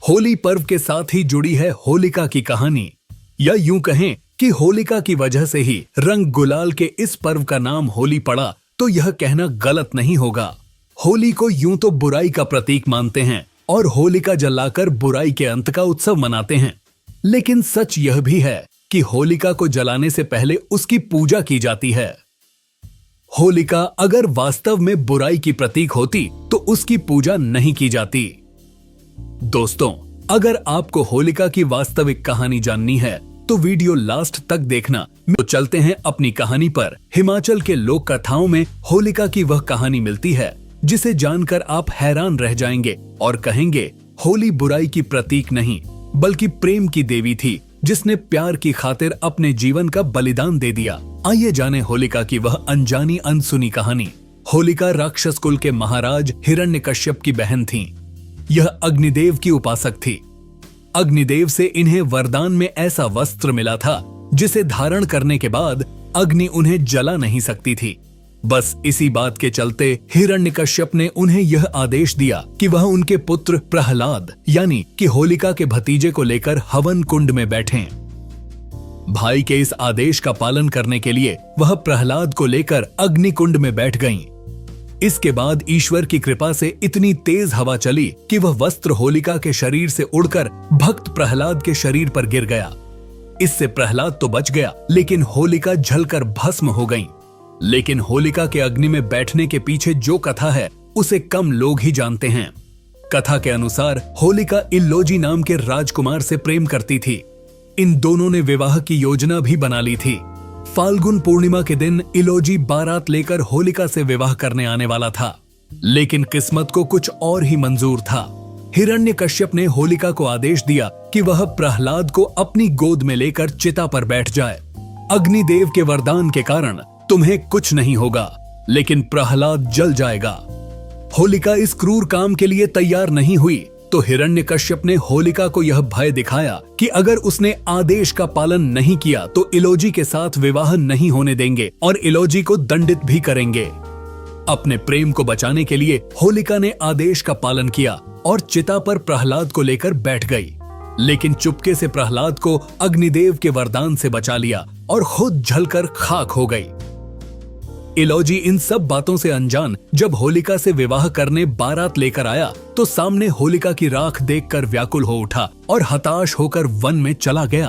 होली पर्व के साथ ही जुड़ी है होलिका की कहानी, या यूं कहें कि होलिका की वजह से ही रंग गुलाल के इस पर्व का नाम होली पड़ा तो यह कहना गलत नहीं होगा। होली को यूं तो बुराई का प्रतीक मानते हैं और होलिका जलाकर बुराई के अंत का उत्सव मनाते हैं, लेकिन सच यह भी है कि होलिका को जलाने से पहले उसकी पूजा की जाती है। होलिका अगर वास्तव में बुराई की प्रतीक होती तो उसकी पूजा नहीं की जाती। दोस्तों, अगर आपको होलिका की वास्तविक कहानी जाननी है तो वीडियो लास्ट तक देखना। तो चलते हैं अपनी कहानी पर। हिमाचल के लोक कथाओं में होलिका की वह कहानी मिलती है जिसे जानकर आप हैरान रह जाएंगे और कहेंगे होली बुराई की प्रतीक नहीं बल्कि प्रेम की देवी थी जिसने प्यार की खातिर अपने जीवन का बलिदान दे दिया। आइए जाने होलिका की वह अनजानी अनसुनी कहानी। होलिका राक्षस कुल के महाराज हिरण्यकश्यप की बहन थीं। यह अग्निदेव की उपासक थी। अग्निदेव से इन्हें वरदान में ऐसा वस्त्र मिला था जिसे धारण करने के बाद अग्नि उन्हें जला नहीं सकती थी। बस इसी बात के चलते हिरण्यकश्यप ने उन्हें यह आदेश दिया कि वह उनके पुत्र प्रहलाद यानी कि होलिका के भतीजे को लेकर हवन कुंड में बैठें। भाई के इस आदेश का पालन करने के लिए वह प्रहलाद को लेकर अग्नि कुंड में बैठ गईं। इसके बाद ईश्वर की कृपा से इतनी तेज हवा चली कि वह वस्त्र होलिका के शरीर से उड़कर भक्त प्रहलाद के शरीर पर गिर गया। इससे प्रहलाद तो बच गया, लेकिन होलिका जलकर भस्म हो गई। लेकिन होलिका के अग्नि में बैठने के पीछे जो कथा है उसे कम लोग ही जानते हैं। कथा के अनुसार होलिका इल्लोजी नाम के राजकुमार से प्रेम करती थी। इन दोनों ने विवाह की योजना भी बना ली थी। फाल्गुन पूर्णिमा के दिन इलोजी बारात लेकर होलिका से विवाह करने आने वाला था, लेकिन किस्मत को कुछ और ही मंजूर था। हिरण्यकश्यप ने होलिका को आदेश दिया कि वह प्रहलाद को अपनी गोद में लेकर चिता पर बैठ जाए। अग्निदेव के वरदान के कारण तुम्हें कुछ नहीं होगा, लेकिन प्रहलाद जल जाएगा। होलिका इस क्रूर काम के लिए तैयार नहीं हुई तो हिरण्यकश्यप ने होलिका को यह भय दिखाया कि अगर उसने आदेश का पालन नहीं किया तो इलोजी के साथ विवाह नहीं होने देंगे और इलोजी को दंडित भी करेंगे। अपने प्रेम को बचाने के लिए होलिका ने आदेश का पालन किया और चिता पर प्रहलाद को लेकर बैठ गई, लेकिन चुपके से प्रहलाद को अग्निदेव के वरदान से बचा लिया और खुद जलकर खाक हो गई। इलोजी इन सब बातों से अनजान जब होलिका से विवाह करने बारात लेकर आया तो सामने होलिका की राख देखकर व्याकुल हो उठा और हताश होकर वन में चला गया।